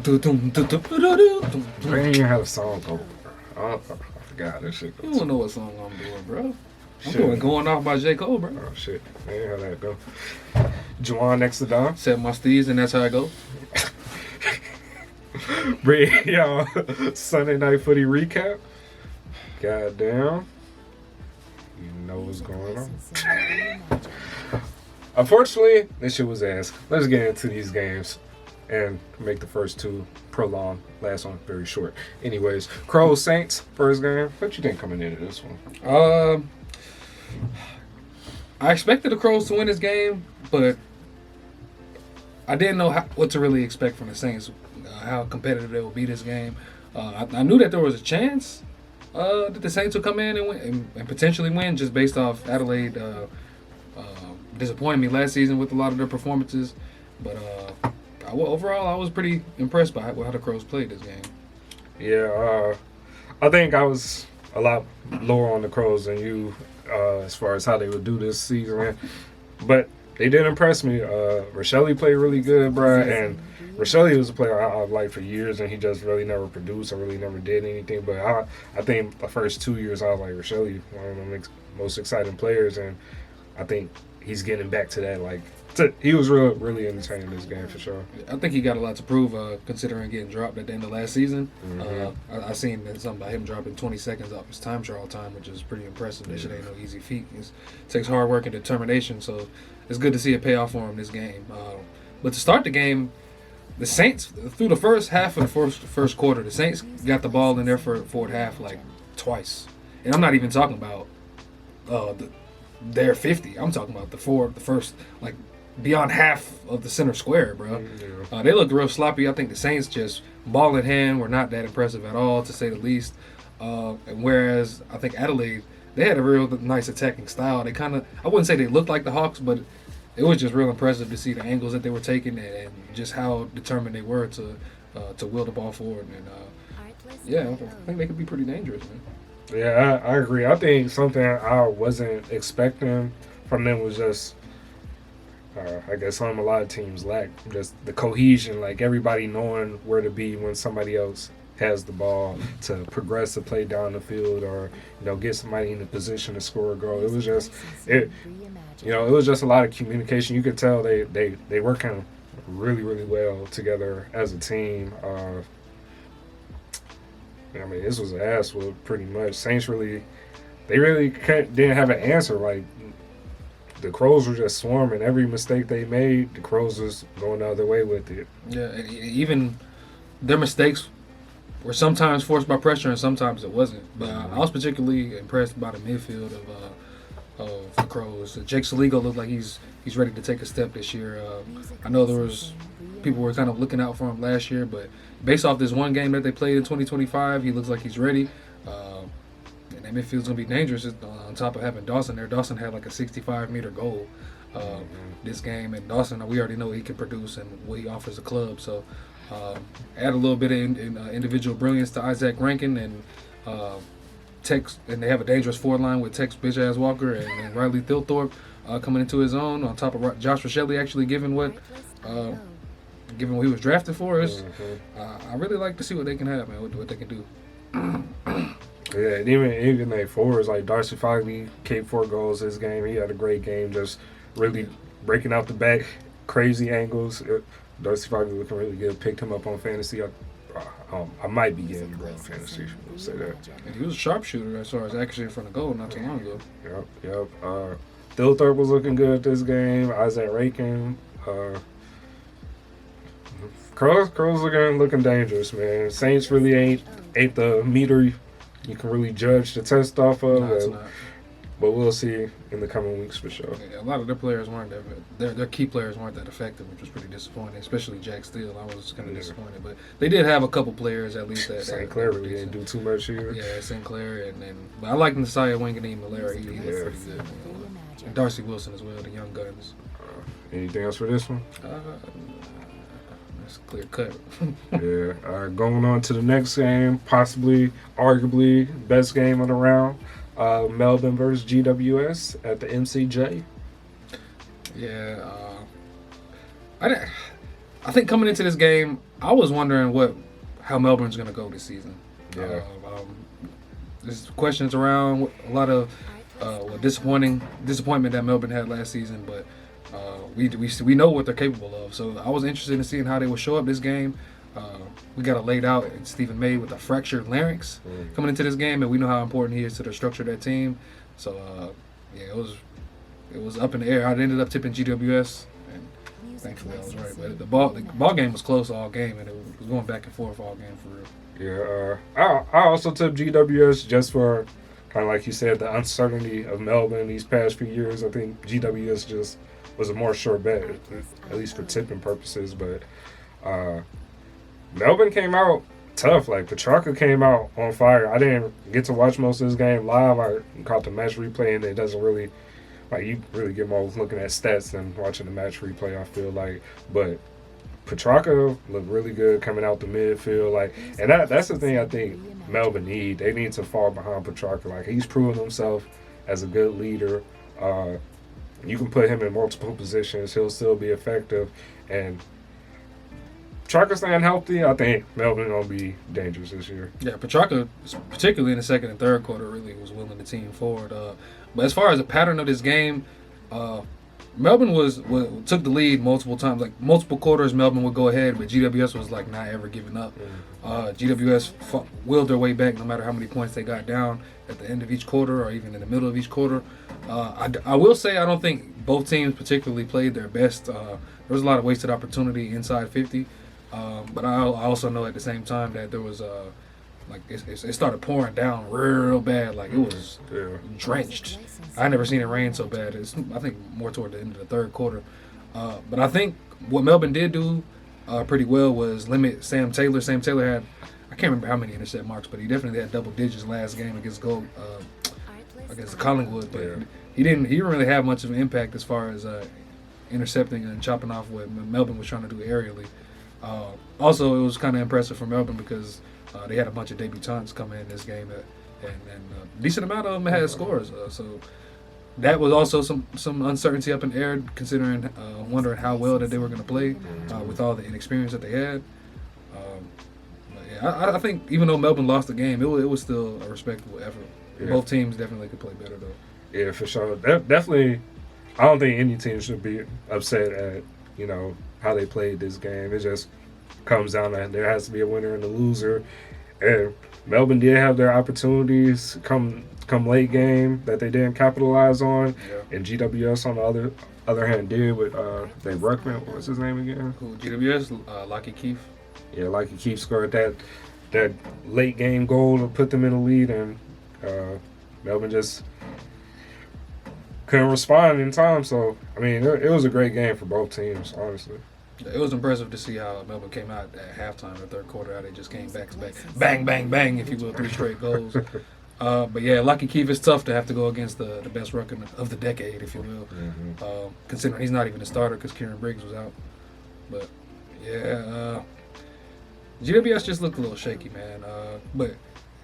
ain't even had a song go. I forgot that shit. You don't know what song I'm doing, bro. I'm doing Going Off by J. Cole, bro. Oh, shit. I ain't how that go. Juwan next to Don. Set my STEEZ, and that's how I go. Yo, Sunday Night Footy recap. Goddamn. You know what's going on. Unfortunately, this shit was ass. Let's get into these games and make the first two prolonged. Last one very short. Anyways, Crows Saints first game. What you think coming into this one? I expected the Crows to win this game, but I didn't know what to really expect from the Saints. How competitive they would be this game. I knew that there was a chance that the Saints would come in and win and potentially win, just based off Adelaide disappointed me last season with a lot of their performances. But overall, I was pretty impressed by how the Crows played this game. Yeah, I think I was a lot lower on the Crows than you as far as how they would do this season. But they did impress me. Rochelle played really good, bro. And Rochelle was a player I've liked for years, and he just really never produced or really never did anything. But I think the first 2 years I was like, Rochelle, one of the most exciting players, and I think he's getting back to that. Like, he was really entertaining this game for sure. I think he got a lot to prove, considering getting dropped at the end of last season. Mm-hmm. I seen something about him dropping 20 seconds off his time trial time, which is pretty impressive. That shit ain't no easy feat. It takes hard work and determination, so it's good to see it pay off for him this game. But to start the game, the Saints, through the first half of the first quarter, the Saints got the ball in their forward half like twice. And I'm not even talking about their 50. I'm talking about the first, like, beyond half of the center square, bro. Yeah. They looked real sloppy. I think the Saints, just ball in hand, were not that impressive at all, to say the least. And whereas I think Adelaide, they had a real nice attacking style. They kind of, I wouldn't say they looked like the Hawks, but it was just real impressive to see the angles that they were taking and just how determined they were to wheel the ball forward. And yeah, I think they could be pretty dangerous, man. Yeah, I agree. I think something I wasn't expecting from them was just, I guess a lot of teams lack, just the cohesion, like everybody knowing where to be when somebody else has the ball to progress the play down the field, or get somebody in the position to score a goal. It was just it was just a lot of communication. You could tell they working really well together as a team. This was an ass whoop pretty much. Saints didn't have an answer. Like, the Crows were just swarming. Every mistake they made, the Crows was going the other way with it. Yeah, and even their mistakes were sometimes forced by pressure and sometimes it wasn't. But I was particularly impressed by the midfield of the Crows. Jake Saligo looked like he's ready to take a step this year. I know there was people were kind of looking out for him last year, but based off this one game that they played in 2025, he looks like he's ready. And that midfield's going to be dangerous on top of having Dawson there. Dawson had like a 65-meter goal this game. And Dawson, we already know he can produce and what he offers the club. So add a little bit of individual brilliance to Isaac Rankin and Tex. And they have a dangerous forward line with Tex Bitch-Ass Walker and Riley Thilthorpe coming into his own, on top of Josh Rochelle actually given what he was drafted for us. I really like to see what they can have, man, what they can do. Yeah, and even their forwards, like Darcy Fogley, Cape 4 goals this game. He had a great game, just really breaking out the back, crazy angles. Darcy Fogley looking really good. Picked him up on fantasy. I might be getting him on fantasy. We'll say that. And he was a sharpshooter as far as accuracy in front of goal not too long ago. Yep. Thilthorpe was looking good this game. Isaac Rankin. Crows looking dangerous, man. Saints really ain't the meter you can really judge the test off of. No, it's not. But we'll see in the coming weeks for sure. Yeah, a lot of their players weren't their key players weren't that effective, which was pretty disappointing, especially Jack Steele. I was kind of disappointed. But they did have a couple players at least that St. Clair really didn't do too much here. Yeah, St. Clair but I like Nasiah Wanganeen Malera. He looked pretty good. And Darcy Wilson as well, the young guns. Anything else for this one? That's clear cut. Yeah. Going on to the next game, arguably, best game of the round. Melbourne versus GWS at the MCJ. Yeah. I think coming into this game, I was wondering how Melbourne's going to go this season. Yeah. There's questions around a lot of disappointment that Melbourne had last season, but we know what they're capable of. So I was interested in seeing how they would show up this game. We got it laid out in Stephen May with a fractured larynx coming into this game, and we know how important he is to the structure of that team. So it was up in the air. I ended up tipping GWS, and thankfully I was right. But the ball game was close all game, and it was going back and forth all game for real. Yeah, I also took GWS just for kind of like you said, the uncertainty of Melbourne these past few years. I think GWS just was a more sure bet, at least for tipping purposes. But Melbourne came out tough. Like Petrarca came out on fire. I didn't get to watch most of this game live. I caught the match replay, and it doesn't really you really get more looking at stats than watching the match replay. I feel like, but Petrarca looked really good coming out the midfield. And that's the thing I think Melbourne need. They need to fall behind Petrarca. He's proven himself as a good leader. You can put him in multiple positions. He'll still be effective. And Petrarca staying healthy, I think Melbourne going to be dangerous this year. Yeah, Petrarca, particularly in the second and third quarter, really was willing the team forward. But as far as the pattern of this game, Melbourne took the lead multiple times. Multiple quarters, Melbourne would go ahead, but GWS was not ever giving up. GWS willed their way back no matter how many points they got down at the end of each quarter or even in the middle of each quarter. I will say I don't think both teams particularly played their best. There was a lot of wasted opportunity inside 50. But I also know at the same time that there was it started pouring down real bad. It was drenched. I never seen it rain so bad. I think more toward the end of the third quarter. But I think what Melbourne did do pretty well was limit Sam Taylor. Sam Taylor had, I can't remember how many intercept marks, but he definitely had double digits last game against Collingwood. But he didn't really have much of an impact as far as intercepting and chopping off what Melbourne was trying to do aerially. Also, it was kind of impressive for Melbourne because they had a bunch of debutants come in this game, and a decent amount of them had scores. So that was also some uncertainty up in the air, considering wondering how well that they were going to play with all the inexperience that they had. I think even though Melbourne lost the game, it was still a respectable effort. Yeah. Both teams definitely could play better, though. Yeah, for sure. Definitely, I don't think any team should be upset at how they played this game. It just comes down to there has to be a winner and a loser. And Melbourne did have their opportunities come late game that they didn't capitalize on. Yeah. And GWS on the other hand did with Dave Ruckman. What was his name again? GWS, Lockie Keefe. Yeah, Lockie Keefe scored that late game goal to put them in the lead, and Melbourne just couldn't respond in time. So, I mean, it was a great game for both teams, honestly. It was impressive to see how Melbourne came out at halftime in the third quarter, how they just came back to back. Bang, bang, bang, if you will, 3 straight goals. But yeah, Lockie Keefe is tough to have to go against the best rucker of the decade, if you will. Considering he's not even a starter because Kieran Briggs was out. But yeah, GWS just looked a little shaky, man. But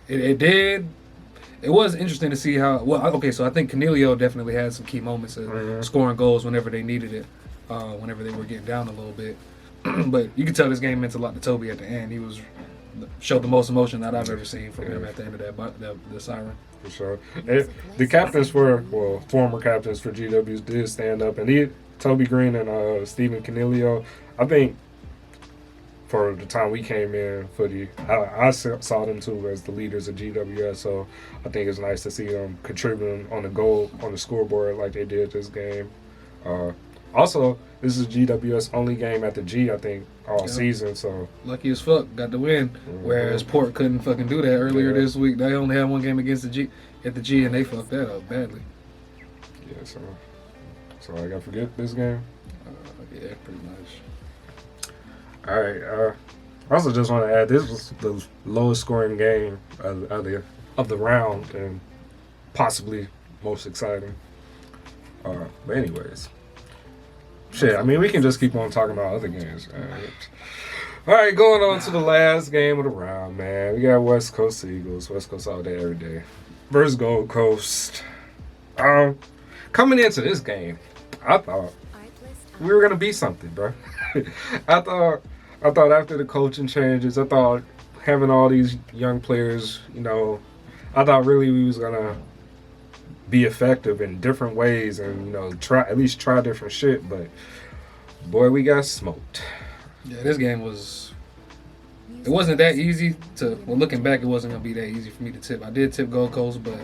it was interesting to see how. Well, okay, so I think Canelio definitely had some key moments of scoring goals whenever they needed it, whenever they were getting down a little bit. But you could tell this game meant a lot to Toby at the end. He showed the most emotion that I've ever seen from him at the end of the siren. For sure. The captains former captains for GWs did stand up, and Toby Green and Stephen Canelio, I think for the time we came in Footy, I saw them too as the leaders of GWS, so I think it's nice to see them contributing on the scoreboard like they did this game. Also, this is GWS only game at the G, I think, all season. So lucky as fuck, got the win. Whereas Port couldn't fucking do that earlier this week. They only had one game against the G, and they fucked that up badly. Yeah, so I gotta forget this game. Yeah, pretty much. All right. I also just want to add, this was the lowest scoring game of the round and possibly most exciting. But anyways. Shit, I mean, we can just keep on talking about other games. All right, going on to the last game of the round, man. We got West Coast Eagles, West Coast all day, every day, versus Gold Coast. Coming into this game, I thought we were gonna be something, bro. I thought after the coaching changes, I thought having all these young players, I thought really we was gonna be effective in different ways and at least try different shit. But boy, we got smoked. Yeah, this game it wasn't that easy to. Well, looking back, it wasn't gonna be that easy for me to tip. I did tip Gold Coast, but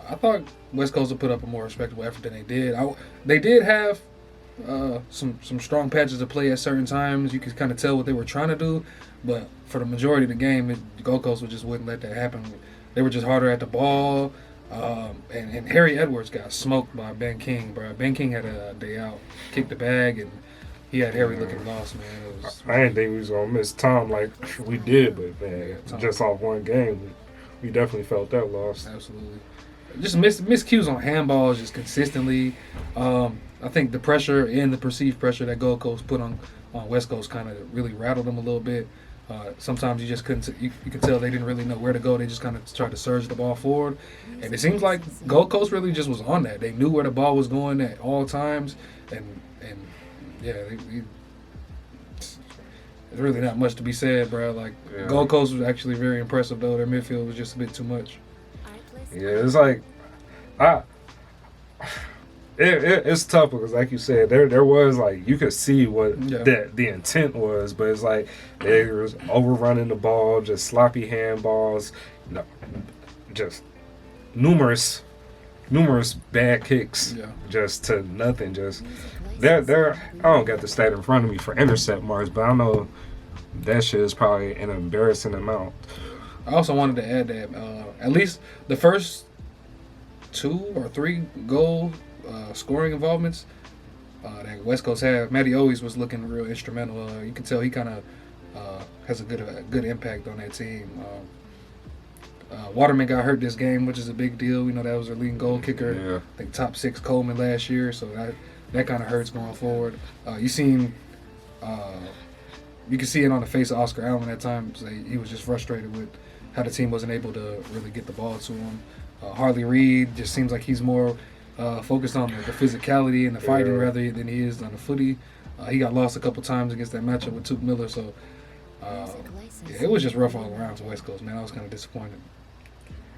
I thought West Coast would put up a more respectable effort than they did. They did have some strong patches of play at certain times. You could kind of tell what they were trying to do, but for the majority of the game, Gold Coast just wouldn't let that happen. They were just harder at the ball, and Harry Edwards got smoked by Ben King, bro. Ben King had a day out, kicked the bag, and he had Harry looking lost, man. I didn't think we was gonna miss Tom like we did, but man, just off one game, we definitely felt that loss. Absolutely. Just miscues on handballs just consistently. I think the pressure and the perceived pressure that Gold Coast put on West Coast kind of really rattled them a little bit. Sometimes you just couldn't. You could tell they didn't really know where to go. They just kind of tried to surge the ball forward, and it seems like Gold Coast really just was on that. They knew where the ball was going at all times, and yeah, there's really not much to be said, bro. Like Gold Coast was actually very impressive, though. Their midfield was just a bit too much. Yeah, it's like it's tough because, like you said, there was like you could see what the intent was, but it's like they was overrunning the ball, just sloppy handballs, just numerous bad kicks, just to nothing. Just they're I don't got the stat in front of me for intercept marks, but I know that shit is probably an embarrassing amount. I also wanted to add that at least the first 2 or 3 goal scoring involvements that West Coast had, Matty always was looking real instrumental. You can tell he kind of has a good impact on that team. Waterman got hurt this game, which is a big deal. We know that was their leading goal kicker. Yeah. I think top 6 Coleman last year, so that kind of hurts going forward. You can see it on the face of Oscar Allen at times. He was just frustrated with how the team wasn't able to really get the ball to him. Harley Reid just seems like he's more focused on the physicality and the fighting rather than he is on the footy. He got lost a couple times against that matchup with Tuke Miller, so it was just rough all around to West Coast, man. I was kind of disappointed.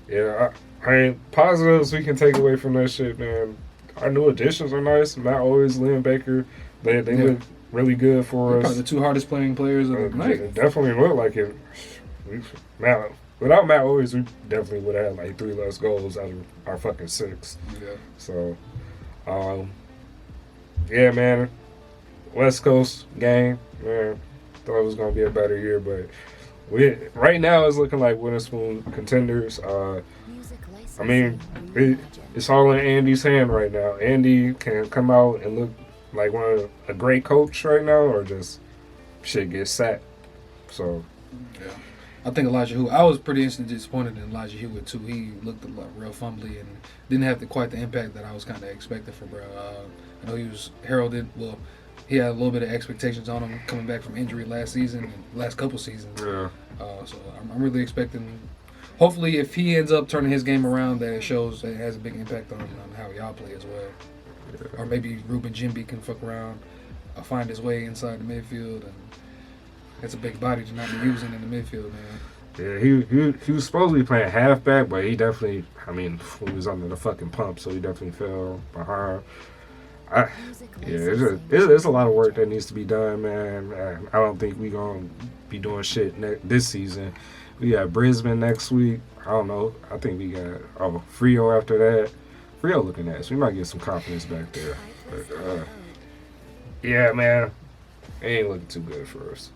Yeah, I mean, positives we can take away from that shit, man. Our new additions are nice. Matt Always, Liam Baker, they look really good for us. Probably the 2 hardest playing players of the night. It definitely looked like it. Without Matt Always, we definitely would have had like 3 less goals out of our fucking 6. Yeah. So, yeah, man. West Coast game, man. Thought it was gonna be a better year, but right now it's looking like Witherspoon contenders. I mean, it's all in Andy's hand right now. Andy can come out and look like a great coach right now, or just shit get sacked. So, yeah. I think Elijah Hewitt. I was pretty disappointed in Elijah Hewitt too. He looked real fumbly and didn't have quite the impact that I was kind of expecting from bro. I know he was heralded. Well, he had a little bit of expectations on him coming back from injury last season and last couple seasons. Yeah. So I'm really expecting. Hopefully, if he ends up turning his game around, that it shows that it has a big impact on how y'all play as well. Yeah. Or maybe Ruben Jimby can fuck around, find his way inside the midfield, and it's a big body to not be using in the midfield, man. Yeah, he was supposed to be playing halfback, but he definitely, he was under the fucking pump, so he definitely fell behind. There's a lot of work that needs to be done, man. I don't think we're going to be doing shit this season. We got Brisbane next week. I don't know. I think we got Frio after that. Frio looking at us. We might get some confidence back there. But, yeah, man. It ain't looking too good for us.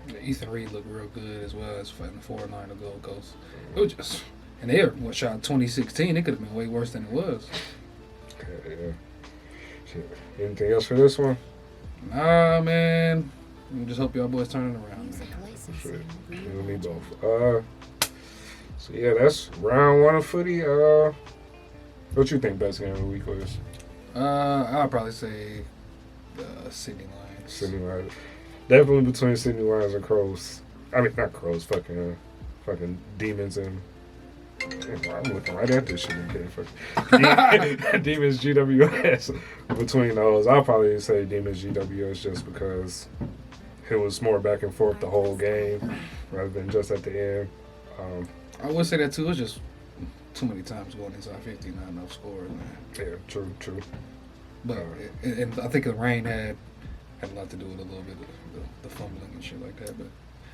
Yeah, Ethan Reed looked real good as well as fighting the 4-9 of Gold Coast. It was just, and they were shot in 2016. It could have been way worse than it was. Yeah. Shit. Anything else for this one? Nah, man. I just hope y'all boys turn it around, man. Shit. You and me both. So yeah, that's round 1 of footy. What you think best game of the week was? I'll probably say Sydney Lions. Sydney Lions. Definitely between Sydney Lions and Crows. I mean, not Crows. Fucking Demons and I'm looking right at this shit. Demons GWS. Between those, I'll probably say Demons GWS just because it was more back and forth the whole game rather than just at the end. I would say that too. It's just too many times going inside 50, not enough scores, man. Yeah, true. But and I think the rain had a lot to do with a little bit of the fumbling and shit like that. But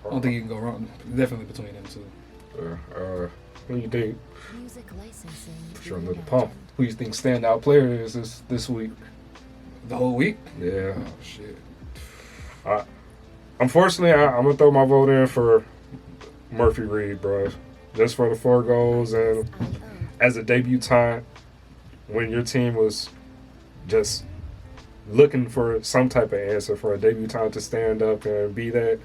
I don't think you can go wrong. Definitely between them two. Who do you think? Music licensing. For sure, Little Pump. Who you think standout player is this week? The whole week? Yeah. Oh shit. Unfortunately, I'm gonna throw my vote in for Murphy Reed, bro. Just for the 4 goals and as a debutant, when your team was just looking for some type of answer for a debutant to stand up and be that,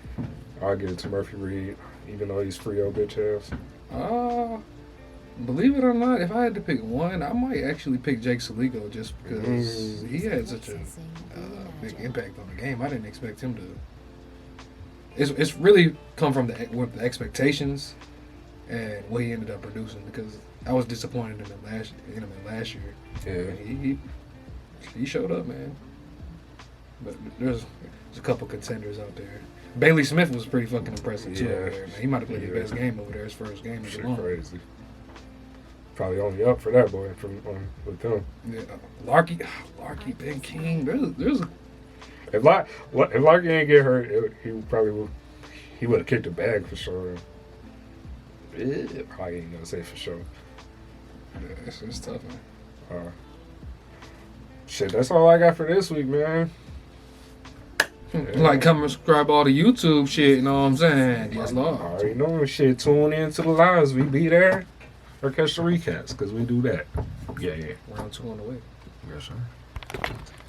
I'll give it to Murphy Reed, even though he's free old bitch ass. Believe it or not, if I had to pick one, I might actually pick Jake Saligo just because he had such a big impact on the game. I didn't expect him to. It's really come from with the expectations and what he ended up producing, because I was disappointed in him last year. Yeah. And he showed up, man. But there's a couple contenders out there. Bailey Smith was pretty fucking impressive too over there, man. He might have played his best game over there, his first game. Shit crazy. Probably only up for that boy with them. Yeah, Larky, Ben King. There's a If Larky ain't get hurt, he would have kicked the bag for sure. Probably ain't gonna say for sure. Yeah, it's tough, man. Shit, that's all I got for this week, man. Yeah. Like, come and subscribe all the YouTube shit, you know what I'm saying? Yes, Lord. Already know shit. Tune in to the lives. We be there. Or catch the recaps, because we do that. Yeah. Round 2 on the way. Yes, sir.